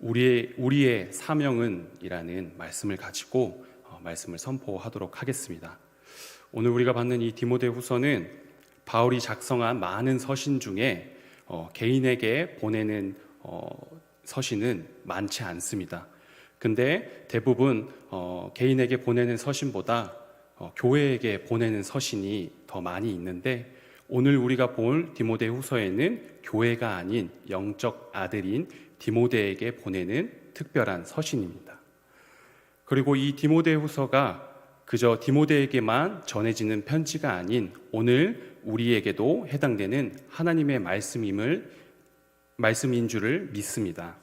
우리의 사명은 이라는 말씀을 가지고 말씀을 선포하도록 하겠습니다. 오늘 우리가 받는 이 디모데후서는 바울이 작성한 많은 서신 중에 개인에게 보내는 서신은 많지 않습니다. 근데 대부분 개인에게 보내는 서신보다 교회에게 보내는 서신이 더 많이 있는데, 오늘 우리가 볼 디모데후서에는 교회가 아닌 영적 아들인 디모데에게 보내는 특별한 서신입니다. 그리고 이 디모데후서가 그저 디모데에게만 전해지는 편지가 아닌 오늘 우리에게도 해당되는 하나님의 말씀인 줄을 믿습니다.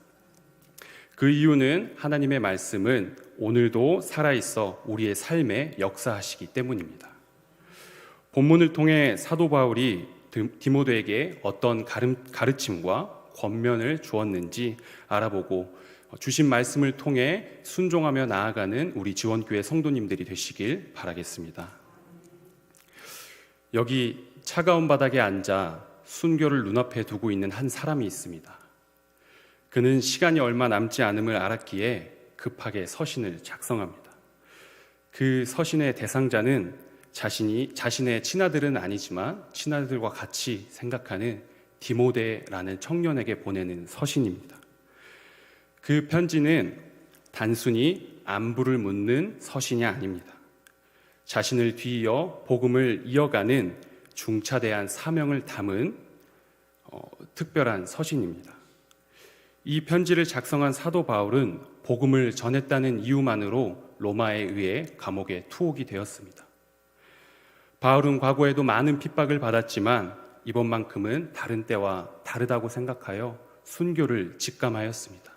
그 이유는 하나님의 말씀은 오늘도 살아있어 우리의 삶에 역사하시기 때문입니다. 본문을 통해 사도 바울이 디모데에게 어떤 가르침과 권면을 주었는지 알아보고 주신 말씀을 통해 순종하며 나아가는 우리 지원교회 성도님들이 되시길 바라겠습니다. 여기 차가운 바닥에 앉아 순교를 눈앞에 두고 있는 한 사람이 있습니다. 그는 시간이 얼마 남지 않음을 알았기에 급하게 서신을 작성합니다. 그 서신의 대상자는 자신의 친아들은 아니지만 친아들과 같이 생각하는 디모데라는 청년에게 보내는 서신입니다. 그 편지는 단순히 안부를 묻는 서신이 아닙니다. 자신을 뒤이어 복음을 이어가는 중차대한 사명을 담은 특별한 서신입니다. 이 편지를 작성한 사도 바울은 복음을 전했다는 이유만으로 로마에 의해 감옥에 투옥이 되었습니다. 바울은 과거에도 많은 핍박을 받았지만 이번만큼은 다른 때와 다르다고 생각하여 순교를 직감하였습니다.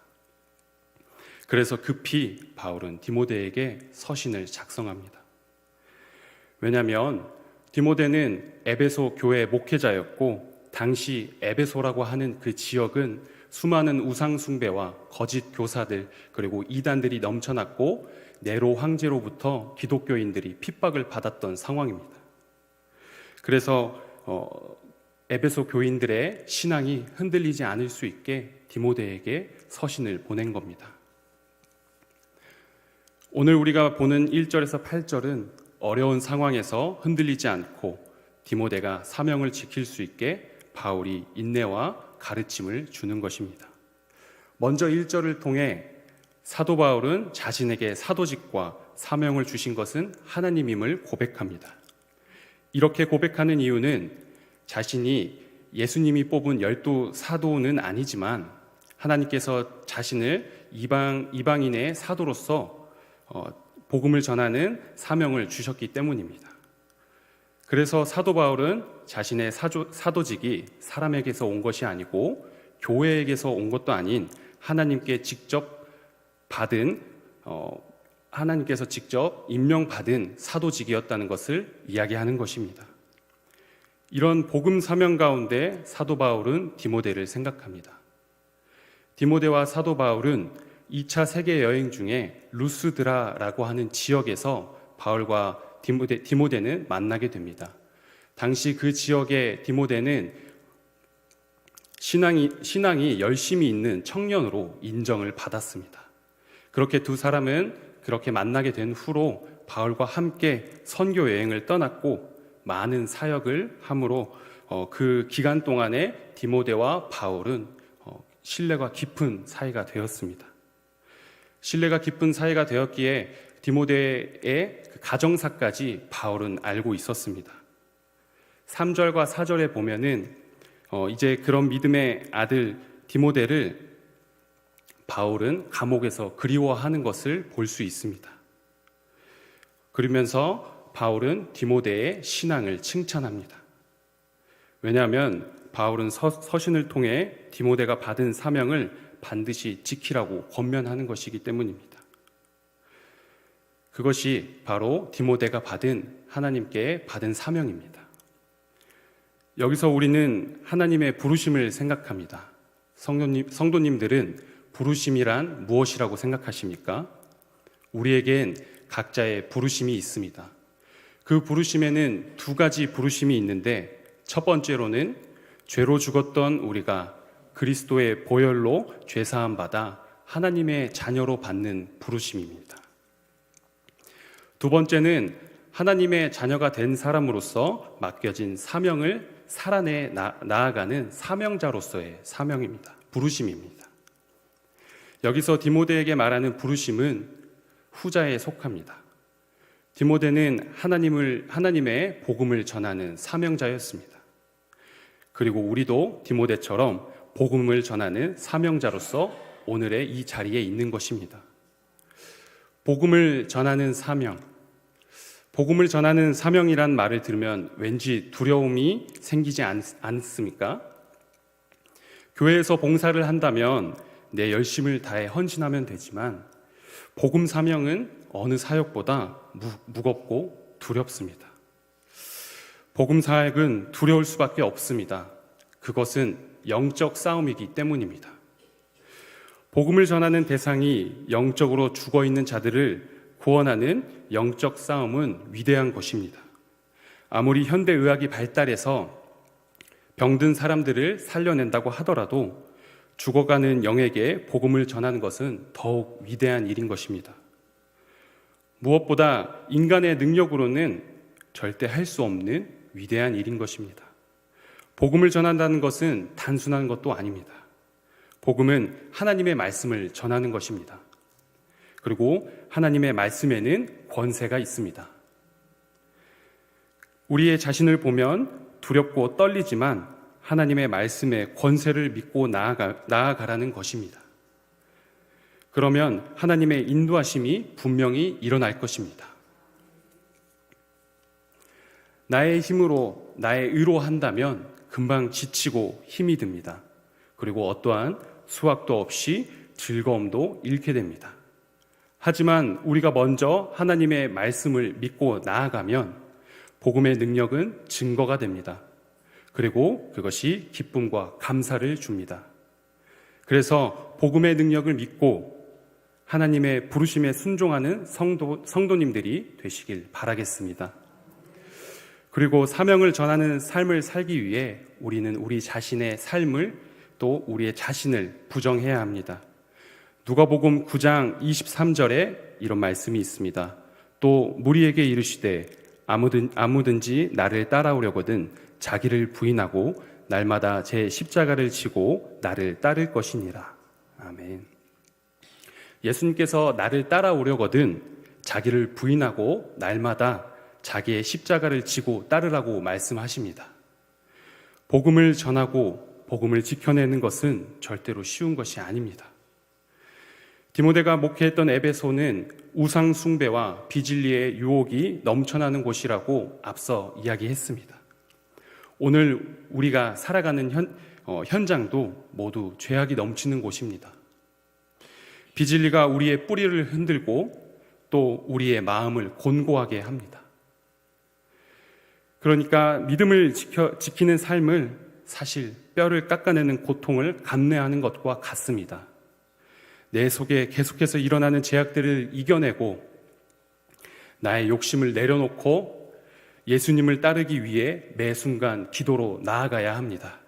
그래서 급히 바울은 디모데에게 서신을 작성합니다. 왜냐하면 디모데는 에베소 교회 목회자였고, 당시 에베소라고 하는 그 지역은 수많은 우상 숭배와 거짓 교사들 그리고 이단들이 넘쳐났고, 네로 황제로부터 기독교인들이 핍박을 받았던 상황입니다. 그래서 에베소 교인들의 신앙이 흔들리지 않을 수 있게 디모데에게 서신을 보낸 겁니다. 오늘 우리가 보는 1절에서 8절은 어려운 상황에서 흔들리지 않고 디모데가 사명을 지킬 수 있게 바울이 인내와 가르침을 주는 것입니다. 먼저 1절을 통해 사도 바울은 자신에게 사도직과 사명을 주신 것은 하나님임을 고백합니다. 이렇게 고백하는 이유는 자신이 예수님이 뽑은 12 사도는 아니지만 하나님께서 자신을 이방인의 사도로서 복음을 전하는 사명을 주셨기 때문입니다. 그래서 사도 바울은 자신의 사도직이 사람에게서 온 것이 아니고 교회에게서 온 것도 아닌 하나님께서 직접 임명받은 사도직이었다는 것을 이야기하는 것입니다. 이런 복음 사명 가운데 사도 바울은 디모데를 생각합니다. 디모데와 사도 바울은 2차 세계 여행 중에 루스드라라고 하는 지역에서 바울과 디모데는 만나게 됩니다. 당시 그 지역의 디모데는 신앙이 열심히 있는 청년으로 인정을 받았습니다. 그렇게 두 사람은 그렇게 만나게 된 후로 바울과 함께 선교 여행을 떠났고 많은 사역을 함으로 그 기간 동안에 디모데와 바울은 신뢰가 깊은 사이가 되었습니다. 신뢰가 깊은 사이가 되었기에 디모데의 가정사까지 바울은 알고 있었습니다. 3절과 4절에 보면은 이제 그런 믿음의 아들 디모데를 바울은 감옥에서 그리워하는 것을 볼 수 있습니다. 그러면서 바울은 디모데의 신앙을 칭찬합니다. 왜냐하면 바울은 서신을 통해 디모데가 받은 사명을 반드시 지키라고 권면하는 것이기 때문입니다. 그것이 바로 디모데가 하나님께 받은 사명입니다. 여기서 우리는 하나님의 부르심을 생각합니다. 성도님들은 부르심이란 무엇이라고 생각하십니까? 우리에겐 각자의 부르심이 있습니다. 그 부르심에는 두 가지 부르심이 있는데, 첫 번째로는 죄로 죽었던 우리가 그리스도의 보혈로 죄사함 받아 하나님의 자녀로 받는 부르심입니다. 두 번째는 하나님의 자녀가 된 사람으로서 맡겨진 사명을 살아내 나아가는 사명자로서의 사명입니다. 부르심입니다. 여기서 디모데에게 말하는 부르심은 후자에 속합니다. 디모데는 하나님의 복음을 전하는 사명자였습니다. 그리고 우리도 디모데처럼 복음을 전하는 사명자로서 오늘의 이 자리에 있는 것입니다. 복음을 전하는 사명, 복음을 전하는 사명이란 말을 들으면 왠지 두려움이 생기지 않습니까? 교회에서 봉사를 한다면 내 열심을 다해 헌신하면 되지만 복음 사명은 어느 사역보다 무겁고 두렵습니다. 복음 사역은 두려울 수밖에 없습니다. 그것은 영적 싸움이기 때문입니다. 복음을 전하는 대상이 영적으로 죽어있는 자들을 구원하는 영적 싸움은 위대한 것입니다. 아무리 현대의학이 발달해서 병든 사람들을 살려낸다고 하더라도 죽어가는 영에게 복음을 전하는 것은 더욱 위대한 일인 것입니다. 무엇보다 인간의 능력으로는 절대 할 수 없는 위대한 일인 것입니다. 복음을 전한다는 것은 단순한 것도 아닙니다. 복음은 하나님의 말씀을 전하는 것입니다. 그리고 하나님의 말씀에는 권세가 있습니다. 우리의 자신을 보면 두렵고 떨리지만 하나님의 말씀에 권세를 믿고 나아가라는 것입니다. 그러면 하나님의 인도하심이 분명히 일어날 것입니다. 나의 힘으로, 나의 의로 한다면 금방 지치고 힘이 듭니다. 그리고 어떠한 수확도 없이 즐거움도 잃게 됩니다. 하지만 우리가 먼저 하나님의 말씀을 믿고 나아가면 복음의 능력은 증거가 됩니다. 그리고 그것이 기쁨과 감사를 줍니다. 그래서 복음의 능력을 믿고 하나님의 부르심에 순종하는 성도님들이 되시길 바라겠습니다. 그리고 사명을 전하는 삶을 살기 위해 우리는 우리 자신의 삶을 또 우리의 자신을 부정해야 합니다. 누가복음 9장 23절에 이런 말씀이 있습니다. 또 무리에게 이르시되 아무든지 나를 따라오려거든 자기를 부인하고 날마다 제 십자가를 지고 나를 따를 것이니라. 아멘. 예수님께서 나를 따라오려거든 자기를 부인하고 날마다 자기의 십자가를 지고 따르라고 말씀하십니다. 복음을 전하고 복음을 지켜내는 것은 절대로 쉬운 것이 아닙니다. 디모데가 목회했던 에베소는 우상 숭배와 비진리의 유혹이 넘쳐나는 곳이라고 앞서 이야기했습니다. 오늘 우리가 살아가는 현장도 모두 죄악이 넘치는 곳입니다. 비진리가 우리의 뿌리를 흔들고 또 우리의 마음을 곤고하게 합니다. 그러니까 믿음을 지키는 삶을 사실 뼈를 깎아내는 고통을 감내하는 것과 같습니다. 내 속에 계속해서 일어나는 죄악들을 이겨내고 나의 욕심을 내려놓고 예수님을 따르기 위해 매 순간 기도로 나아가야 합니다.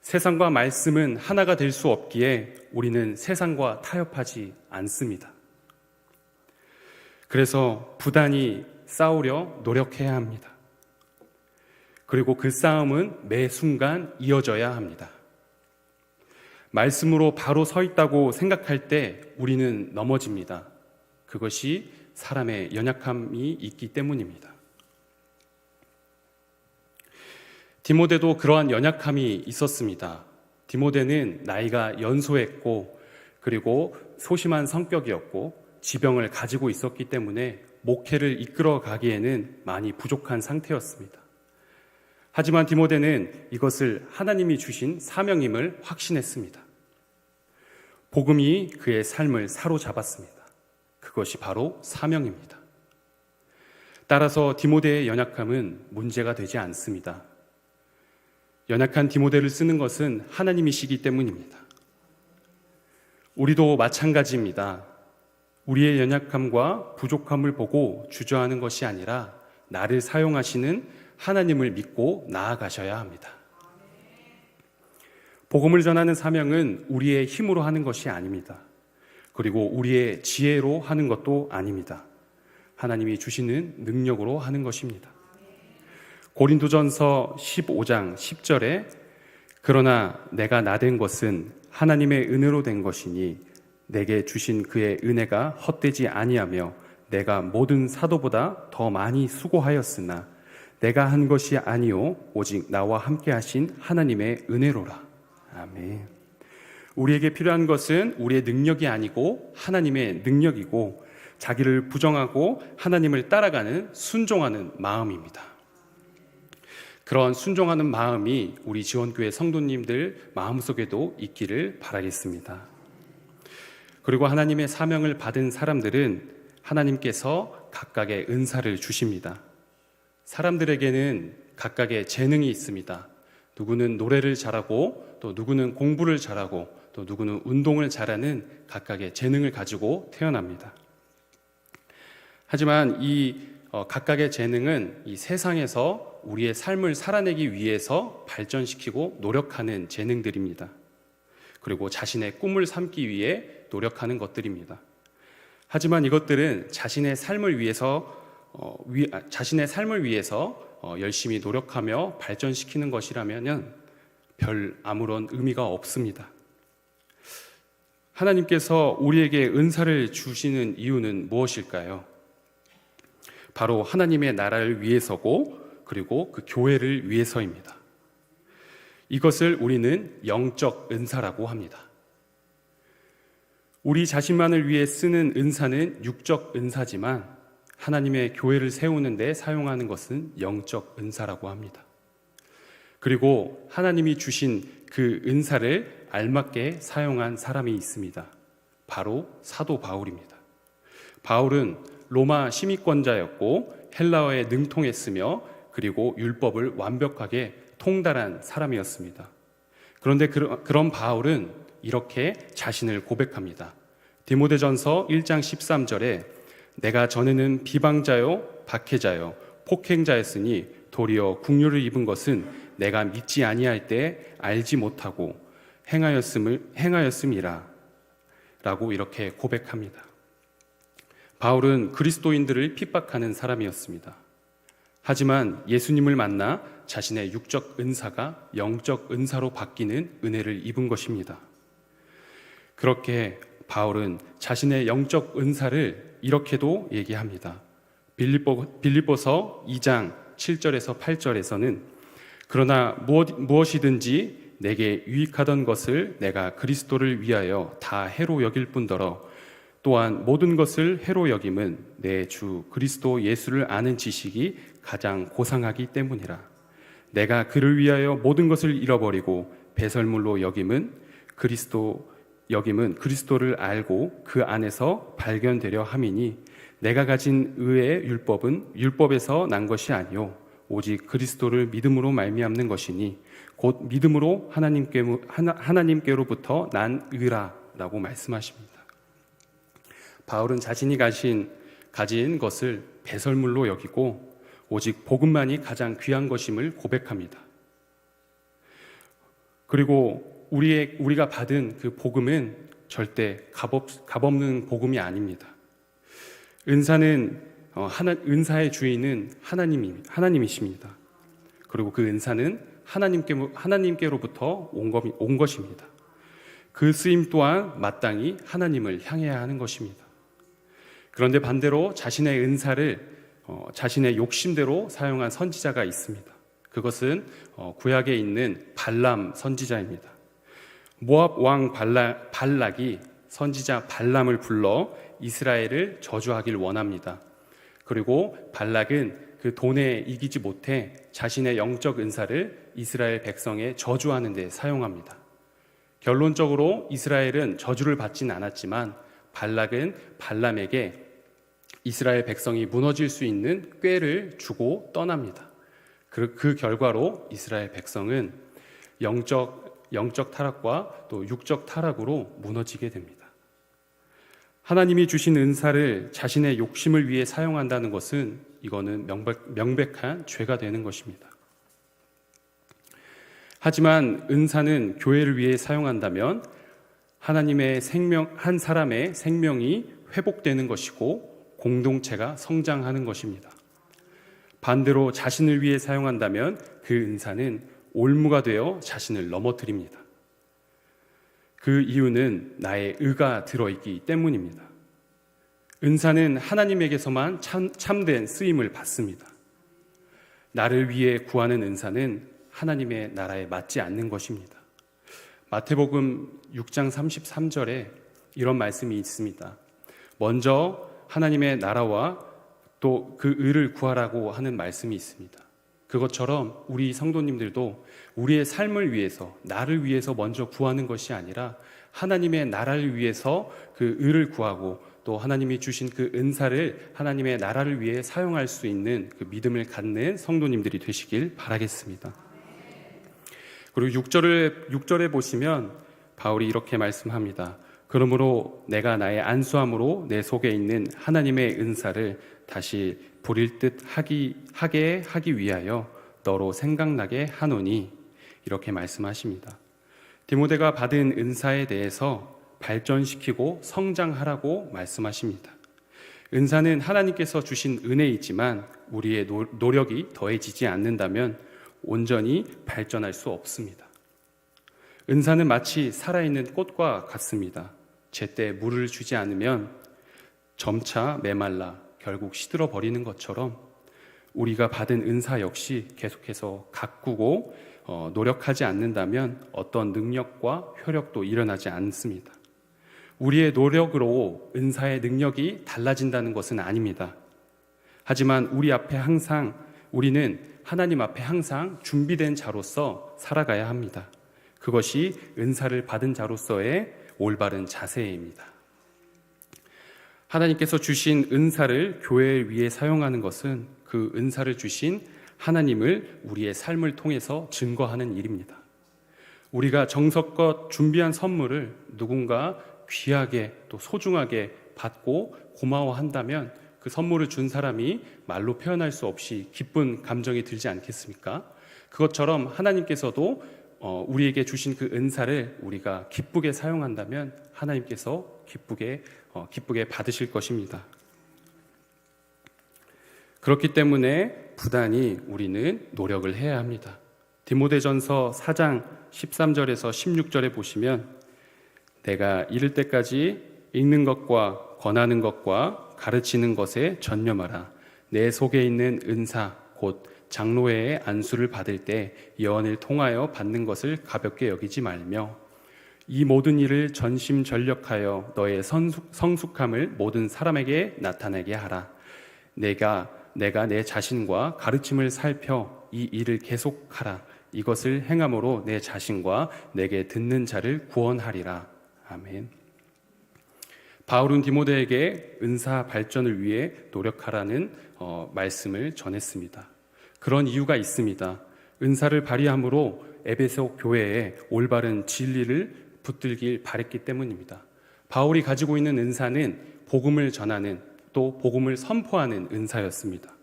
세상과 말씀은 하나가 될 수 없기에 우리는 세상과 타협하지 않습니다. 그래서 부단히 싸우려 노력해야 합니다. 그리고 그 싸움은 매 순간 이어져야 합니다. 말씀으로 바로 서 있다고 생각할 때 우리는 넘어집니다. 그것이 사람의 연약함이 있기 때문입니다. 디모데도 그러한 연약함이 있었습니다. 디모데는 나이가 연소했고 그리고 소심한 성격이었고 지병을 가지고 있었기 때문에 목회를 이끌어 가기에는 많이 부족한 상태였습니다. 하지만 디모데는 이것을 하나님이 주신 사명임을 확신했습니다. 복음이 그의 삶을 사로잡았습니다. 그것이 바로 사명입니다. 따라서 디모데의 연약함은 문제가 되지 않습니다. 연약한 디모데를 쓰는 것은 하나님이시기 때문입니다. 우리도 마찬가지입니다. 우리의 연약함과 부족함을 보고 주저하는 것이 아니라 나를 사용하시는 하나님을 믿고 나아가셔야 합니다. 복음을 전하는 사명은 우리의 힘으로 하는 것이 아닙니다. 그리고 우리의 지혜로 하는 것도 아닙니다. 하나님이 주시는 능력으로 하는 것입니다. 고린도전서 15장 10절에 그러나 내가 나된 것은 하나님의 은혜로 된 것이니 내게 주신 그의 은혜가 헛되지 아니하며 내가 모든 사도보다 더 많이 수고하였으나 내가 한 것이 아니요 오직 나와 함께 하신 하나님의 은혜로라. 아멘. 우리에게 필요한 것은 우리의 능력이 아니고 하나님의 능력이고 자기를 부정하고 하나님을 따라가는 순종하는 마음입니다. 그런 순종하는 마음이 우리 지원교회 성도님들 마음속에도 있기를 바라겠습니다. 그리고 하나님의 사명을 받은 사람들은 하나님께서 각각의 은사를 주십니다. 사람들에게는 각각의 재능이 있습니다. 누구는 노래를 잘하고 또 누구는 공부를 잘하고 또 누구는 운동을 잘하는 각각의 재능을 가지고 태어납니다. 하지만 이 각각의 재능은 이 세상에서 우리의 삶을 살아내기 위해서 발전시키고 노력하는 재능들입니다. 그리고 자신의 꿈을 삼기 위해 노력하는 것들입니다. 하지만 이것들은 자신의 삶을 위해서 열심히 노력하며 발전시키는 것이라면 별 아무런 의미가 없습니다. 하나님께서 우리에게 은사를 주시는 이유는 무엇일까요? 바로 하나님의 나라를 위해서고 그리고 그 교회를 위해서입니다. 이것을 우리는 영적 은사라고 합니다. 우리 자신만을 위해 쓰는 은사는 육적 은사지만 하나님의 교회를 세우는 데 사용하는 것은 영적 은사라고 합니다. 그리고 하나님이 주신 그 은사를 알맞게 사용한 사람이 있습니다. 바로 사도 바울입니다. 바울은 로마 시민권자였고 헬라어에 능통했으며 그리고 율법을 완벽하게 통달한 사람이었습니다. 그런데 그런 바울은 이렇게 자신을 고백합니다. 디모데전서 1장 13절에 내가 전에는 비방자요 박해자요 폭행자였으니 도리어 국류를 입은 것은 내가 믿지 아니할 때 알지 못하고 행하였음이라 라고 이렇게 고백합니다. 바울은 그리스도인들을 핍박하는 사람이었습니다. 하지만 예수님을 만나 자신의 육적 은사가 영적 은사로 바뀌는 은혜를 입은 것입니다. 그렇게 바울은 자신의 영적 은사를 이렇게도 얘기합니다. 빌립보서 2장 7절에서 8절에서는 그러나 무엇이든지 내게 유익하던 것을 내가 그리스도를 위하여 다 해로 여길 뿐더러 또한 모든 것을 해로 여김은 내 주 그리스도 예수를 아는 지식이 가장 고상하기 때문이라. 내가 그를 위하여 모든 것을 잃어버리고 배설물로 여김은 그리스도를 알고 그 안에서 발견되려 함이니 내가 가진 의의 율법은 율법에서 난 것이 아니요 오직 그리스도를 믿음으로 말미암는 것이니 곧 믿음으로 하나님께로부터 난 의라라고 말씀하십니다. 바울은 자신이 가진 것을 배설물로 여기고 오직 복음만이 가장 귀한 것임을 고백합니다. 그리고 우리가 받은 그 복음은 절대 값없는 복음이 아닙니다. 은사의 주인은 하나님이십니다. 그리고 그 은사는 하나님께로부터 온 것입니다. 그 쓰임 또한 마땅히 하나님을 향해야 하는 것입니다. 그런데 반대로 자신의 은사를 자신의 욕심대로 사용한 선지자가 있습니다. 그것은 구약에 있는 발람 선지자입니다. 모압 왕 발락이 선지자 발람을 불러 이스라엘을 저주하길 원합니다. 그리고 발락은 그 돈에 이기지 못해 자신의 영적 은사를 이스라엘 백성에 저주하는 데 사용합니다. 결론적으로 이스라엘은 저주를 받진 않았지만 발락은 발람에게 이스라엘 백성이 무너질 수 있는 꾀를 주고 떠납니다. 그 결과로 이스라엘 백성은 영적 타락과 또 육적 타락으로 무너지게 됩니다. 하나님이 주신 은사를 자신의 욕심을 위해 사용한다는 것은 이거는 명백한 죄가 되는 것입니다. 하지만 은사는 교회를 위해 사용한다면 하나님의 한 사람의 생명이 회복되는 것이고 공동체가 성장하는 것입니다. 반대로 자신을 위해 사용한다면 그 은사는 올무가 되어 자신을 넘어뜨립니다. 그 이유는 나의 의가 들어있기 때문입니다. 은사는 하나님에게서만 참된 쓰임을 받습니다. 나를 위해 구하는 은사는 하나님의 나라에 맞지 않는 것입니다. 마태복음 6장 33절에 이런 말씀이 있습니다. 먼저 하나님의 나라와 또 그 의를 구하라고 하는 말씀이 있습니다. 그것처럼 우리 성도님들도 우리의 삶을 위해서, 나를 위해서 먼저 구하는 것이 아니라 하나님의 나라를 위해서 그 의를 구하고 또 하나님이 주신 그 은사를 하나님의 나라를 위해 사용할 수 있는 그 믿음을 갖는 성도님들이 되시길 바라겠습니다. 그리고 6절에 보시면 바울이 이렇게 말씀합니다. 그러므로 내가 나의 안수함으로 내 속에 있는 하나님의 은사를 다시 부릴 듯 하게 하기 위하여 너로 생각나게 하노니, 이렇게 말씀하십니다. 디모데가 받은 은사에 대해서 발전시키고 성장하라고 말씀하십니다. 은사는 하나님께서 주신 은혜이지만 우리의 노력이 더해지지 않는다면 온전히 발전할 수 없습니다. 은사는 마치 살아있는 꽃과 같습니다. 제때 물을 주지 않으면 점차 메말라 결국 시들어 버리는 것처럼 우리가 받은 은사 역시 계속해서 가꾸고 노력하지 않는다면 어떤 능력과 효력도 일어나지 않습니다. 우리의 노력으로 은사의 능력이 달라진다는 것은 아닙니다. 하지만 우리는 하나님 앞에 항상 준비된 자로서 살아가야 합니다. 그것이 은사를 받은 자로서의 올바른 자세입니다. 하나님께서 주신 은사를 교회를 위해 사용하는 것은 그 은사를 주신 하나님을 우리의 삶을 통해서 증거하는 일입니다. 우리가 정성껏 준비한 선물을 누군가 귀하게 또 소중하게 받고 고마워한다면 그 선물을 준 사람이 말로 표현할 수 없이 기쁜 감정이 들지 않겠습니까? 그것처럼 하나님께서도 우리에게 주신 그 은사를 우리가 기쁘게 사용한다면 하나님께서 기쁘게 받으실 것입니다. 그렇기 때문에 부단히 우리는 노력을 해야 합니다. 디모데전서 4장 13절에서 16절에 보시면 내가 이를 때까지 읽는 것과 권하는 것과 가르치는 것에 전념하라. 내 속에 있는 은사 곧 장로회의 안수를 받을 때 예언을 통하여 받는 것을 가볍게 여기지 말며 이 모든 일을 전심전력하여 너의 성숙함을 모든 사람에게 나타내게 하라. 내가 내 자신과 가르침을 살펴 이 일을 계속하라. 이것을 행함으로 내 자신과 내게 듣는 자를 구원하리라. 아멘. 바울은 디모데에게 은사 발전을 위해 노력하라는 말씀을 전했습니다. 그런 이유가 있습니다. 은사를 발휘함으로 에베소 교회에 올바른 진리를 붙들길 바랬기 때문입니다. 바울이 가지고 있는 은사는 복음을 전하는 또 복음을 선포하는 은사였습니다.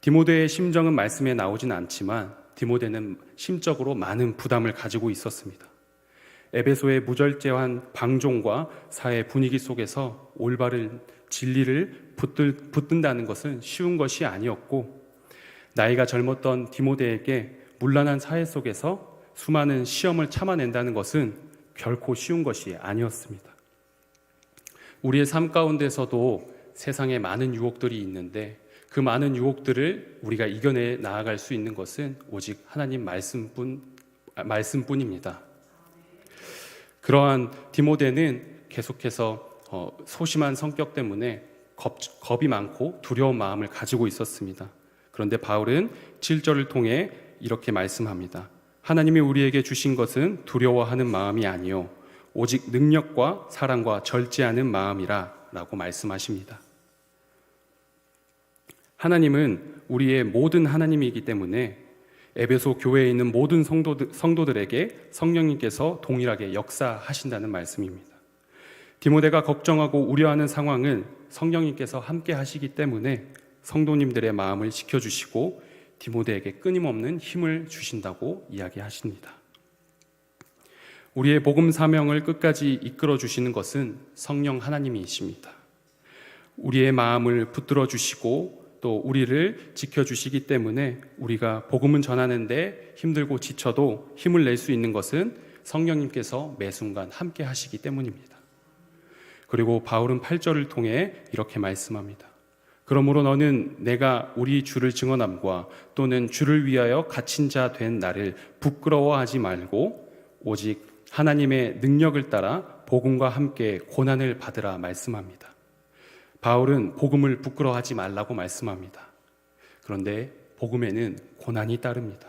디모데의 심정은 말씀에 나오진 않지만 디모데는 심적으로 많은 부담을 가지고 있었습니다. 에베소의 무절제한 방종과 사회 분위기 속에서 올바른 진리를 붙든다는 것은 쉬운 것이 아니었고 나이가 젊었던 디모데에게 문란한 사회 속에서 수많은 시험을 참아낸다는 것은 결코 쉬운 것이 아니었습니다. 우리의 삶 가운데서도 세상에 많은 유혹들이 있는데 그 많은 유혹들을 우리가 이겨내 나아갈 수 있는 것은 오직 하나님 말씀뿐입니다. 그러한 디모데는 계속해서 소심한 성격 때문에 겁이 많고 두려운 마음을 가지고 있었습니다. 그런데 바울은 7절을 통해 이렇게 말씀합니다. 하나님이 우리에게 주신 것은 두려워하는 마음이 아니요 오직 능력과 사랑과 절제하는 마음이라 라고 말씀하십니다. 하나님은 우리의 모든 하나님이기 때문에 에베소 교회에 있는 모든 성도들에게 성령님께서 동일하게 역사하신다는 말씀입니다. 디모데가 걱정하고 우려하는 상황은 성령님께서 함께 하시기 때문에 성도님들의 마음을 지켜주시고 디모데에게 끊임없는 힘을 주신다고 이야기하십니다. 우리의 복음 사명을 끝까지 이끌어 주시는 것은 성령 하나님이십니다. 우리의 마음을 붙들어 주시고 또 우리를 지켜주시기 때문에 우리가 복음을 전하는데 힘들고 지쳐도 힘을 낼 수 있는 것은 성령님께서 매 순간 함께 하시기 때문입니다. 그리고 바울은 8절을 통해 이렇게 말씀합니다. 그러므로 너는 내가 우리 주를 증언함과 또는 주를 위하여 갇힌 자 된 나를 부끄러워하지 말고 오직 하나님의 능력을 따라 복음과 함께 고난을 받으라 말씀합니다. 바울은 복음을 부끄러워하지 말라고 말씀합니다. 그런데 복음에는 고난이 따릅니다.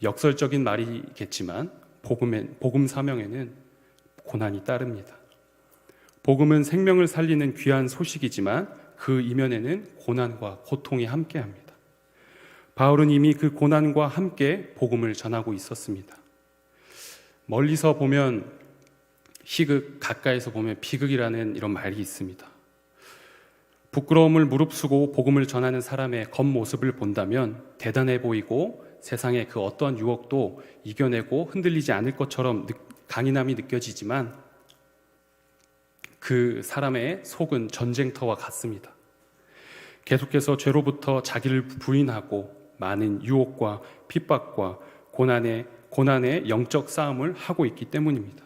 역설적인 말이겠지만 복음 사명에는 고난이 따릅니다. 복음은 생명을 살리는 귀한 소식이지만 그 이면에는 고난과 고통이 함께합니다. 바울은 이미 그 고난과 함께 복음을 전하고 있었습니다. 멀리서 보면 희극, 가까이서 보면 비극이라는 이런 말이 있습니다. 부끄러움을 무릅쓰고 복음을 전하는 사람의 겉모습을 본다면 대단해 보이고 세상의 그 어떤 유혹도 이겨내고 흔들리지 않을 것처럼 강인함이 느껴지지만 그 사람의 속은 전쟁터와 같습니다. 계속해서 죄로부터 자기를 부인하고 많은 유혹과 핍박과 고난의 영적 싸움을 하고 있기 때문입니다.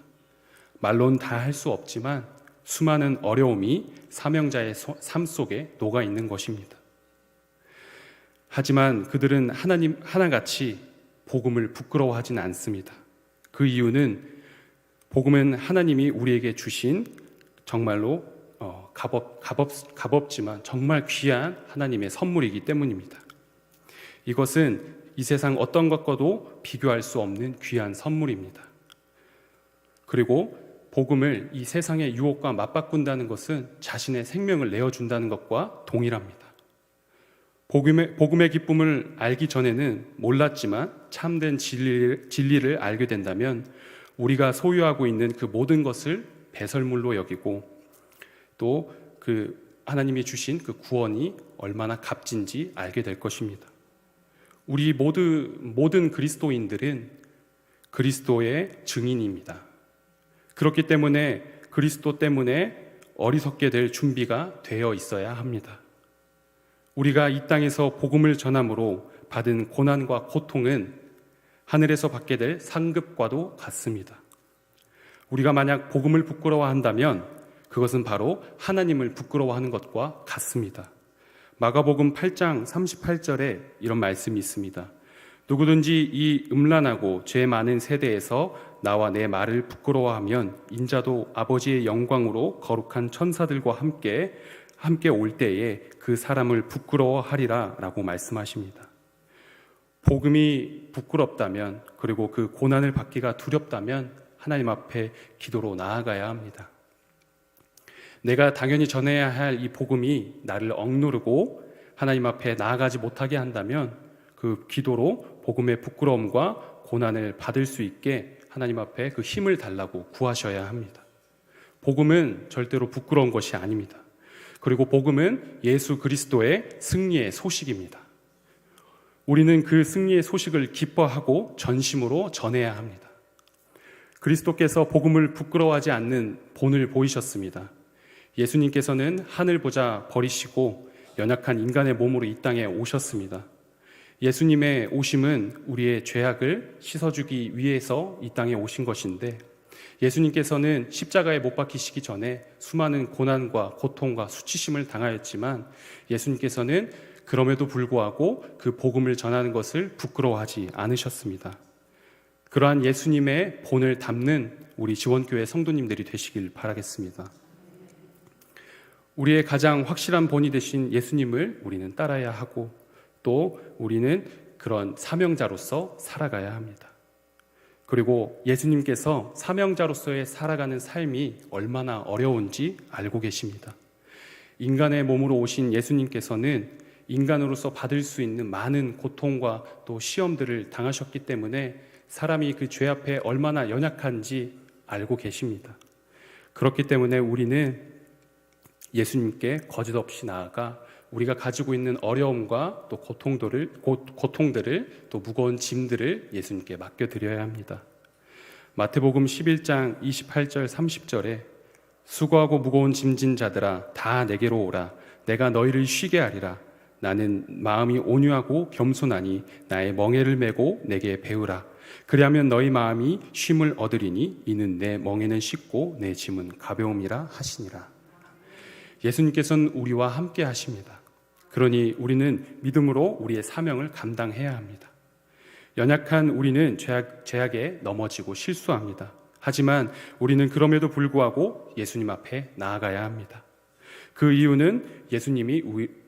말로는 다 할 수 없지만 수많은 어려움이 사명자의 삶 속에 녹아 있는 것입니다. 하지만 그들은 하나같이 복음을 부끄러워하지는 않습니다. 그 이유는 복음은 하나님이 우리에게 주신 정말로 값없지만 정말 귀한 하나님의 선물이기 때문입니다. 이것은 이 세상 어떤 것과도 비교할 수 없는 귀한 선물입니다. 그리고 복음을 이 세상의 유혹과 맞바꾼다는 것은 자신의 생명을 내어준다는 것과 동일합니다. 복음의 기쁨을 알기 전에는 몰랐지만 참된 진리를 알게 된다면 우리가 소유하고 있는 그 모든 것을 배설물로 여기고 또 그 하나님이 주신 그 구원이 얼마나 값진지 알게 될 것입니다. 우리 모든 그리스도인들은 그리스도의 증인입니다. 그렇기 때문에 그리스도 때문에 어리석게 될 준비가 되어 있어야 합니다. 우리가 이 땅에서 복음을 전함으로 받은 고난과 고통은 하늘에서 받게 될 상급과도 같습니다. 우리가 만약 복음을 부끄러워한다면 그것은 바로 하나님을 부끄러워하는 것과 같습니다. 마가복음 8장 38절에 이런 말씀이 있습니다. 누구든지 이 음란하고 죄 많은 세대에서 나와 내 말을 부끄러워하면 인자도 아버지의 영광으로 거룩한 천사들과 함께 올 때에 그 사람을 부끄러워하리라 라고 말씀하십니다. 복음이 부끄럽다면 그리고 그 고난을 받기가 두렵다면 하나님 앞에 기도로 나아가야 합니다. 내가 당연히 전해야 할 이 복음이 나를 억누르고 하나님 앞에 나아가지 못하게 한다면 그 기도로 복음의 부끄러움과 고난을 받을 수 있게 하나님 앞에 그 힘을 달라고 구하셔야 합니다. 복음은 절대로 부끄러운 것이 아닙니다. 그리고 복음은 예수 그리스도의 승리의 소식입니다. 우리는 그 승리의 소식을 기뻐하고 전심으로 전해야 합니다. 그리스도께서 복음을 부끄러워하지 않는 본을 보이셨습니다. 예수님께서는 하늘 보좌 버리시고 연약한 인간의 몸으로 이 땅에 오셨습니다. 예수님의 오심은 우리의 죄악을 씻어주기 위해서 이 땅에 오신 것인데 예수님께서는 십자가에 못 박히시기 전에 수많은 고난과 고통과 수치심을 당하였지만 예수님께서는 그럼에도 불구하고 그 복음을 전하는 것을 부끄러워하지 않으셨습니다. 그러한 예수님의 본을 담는 우리 지원교회 성도님들이 되시길 바라겠습니다. 우리의 가장 확실한 본이 되신 예수님을 우리는 따라야 하고 또 우리는 그런 사명자로서 살아가야 합니다. 그리고 예수님께서 사명자로서의 살아가는 삶이 얼마나 어려운지 알고 계십니다. 인간의 몸으로 오신 예수님께서는 인간으로서 받을 수 있는 많은 고통과 또 시험들을 당하셨기 때문에 사람이 그 죄 앞에 얼마나 연약한지 알고 계십니다. 그렇기 때문에 우리는 예수님께 거짓없이 나아가 우리가 가지고 있는 어려움과 또 고통들을 또 무거운 짐들을 예수님께 맡겨드려야 합니다. 마태복음 11장 28절 30절에 수고하고 무거운 짐진 자들아 다 내게로 오라 내가 너희를 쉬게 하리라 나는 마음이 온유하고 겸손하니 나의 멍에를 메고 내게 배우라 그리하면 너희 마음이 쉼을 얻으리니 이는 내 멍에는 쉽고 내 짐은 가벼움이라 하시니라. 예수님께서는 우리와 함께 하십니다. 그러니 우리는 믿음으로 우리의 사명을 감당해야 합니다. 연약한 우리는 죄악에 넘어지고 실수합니다. 하지만 우리는 그럼에도 불구하고 예수님 앞에 나아가야 합니다. 그 이유는 예수님이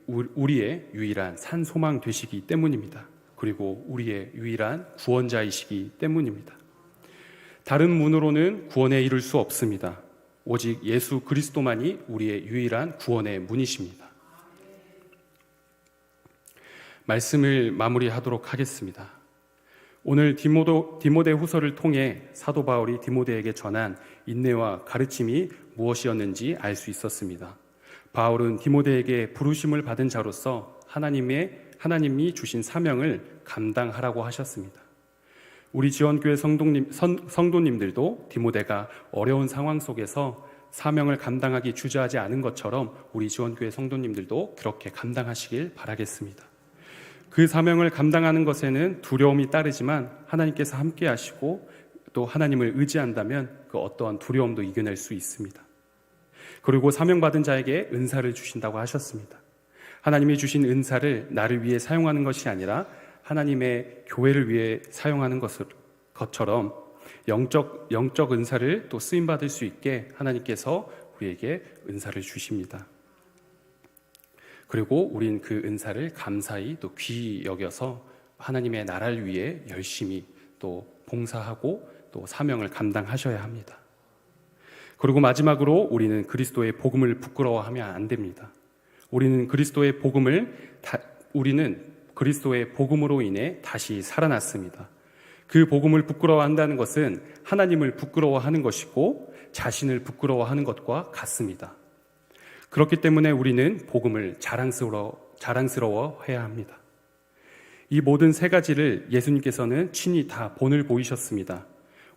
우리의 유일한 산소망 되시기 때문입니다. 그리고 우리의 유일한 구원자이시기 때문입니다. 다른 문으로는 구원에 이를 수 없습니다. 오직 예수 그리스도만이 우리의 유일한 구원의 문이십니다. 말씀을 마무리하도록 하겠습니다. 오늘 디모데후서를 통해 사도 바울이 디모데에게 전한 인내와 가르침이 무엇이었는지 알 수 있었습니다. 바울은 디모데에게 부르심을 받은 자로서 하나님이 주신 사명을 감당하라고 하셨습니다. 우리 지원교회 성도님들도 디모데가 어려운 상황 속에서 사명을 감당하기 주저하지 않은 것처럼 우리 지원교회 성도님들도 그렇게 감당하시길 바라겠습니다. 그 사명을 감당하는 것에는 두려움이 따르지만 하나님께서 함께 하시고 또 하나님을 의지한다면 그 어떠한 두려움도 이겨낼 수 있습니다. 그리고 사명받은 자에게 은사를 주신다고 하셨습니다. 하나님이 주신 은사를 나를 위해 사용하는 것이 아니라 하나님의 교회를 위해 사용하는 것처럼 영적 은사를 또 쓰임받을 수 있게 하나님께서 우리에게 은사를 주십니다. 그리고 우린 그 은사를 감사히 또 귀히 여겨서 하나님의 나라를 위해 열심히 또 봉사하고 또 사명을 감당하셔야 합니다. 그리고 마지막으로 우리는 그리스도의 복음을 부끄러워하면 안 됩니다. 우리는 그리스도의 복음으로 인해 다시 살아났습니다. 그 복음을 부끄러워한다는 것은 하나님을 부끄러워하는 것이고 자신을 부끄러워하는 것과 같습니다. 그렇기 때문에 우리는 복음을 자랑스러워해야 합니다. 이 모든 세 가지를 예수님께서는 친히 다 본을 보이셨습니다.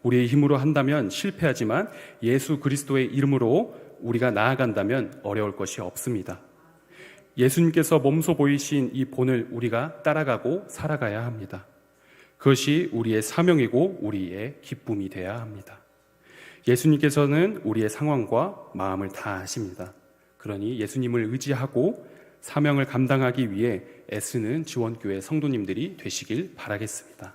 우리의 힘으로 한다면 실패하지만 예수 그리스도의 이름으로 우리가 나아간다면 어려울 것이 없습니다. 예수님께서 몸소 보이신 이 본을 우리가 따라가고 살아가야 합니다. 그것이 우리의 사명이고 우리의 기쁨이 되어야 합니다. 예수님께서는 우리의 상황과 마음을 다 아십니다. 그러니 예수님을 의지하고 사명을 감당하기 위해 애쓰는 지원교회 성도님들이 되시길 바라겠습니다.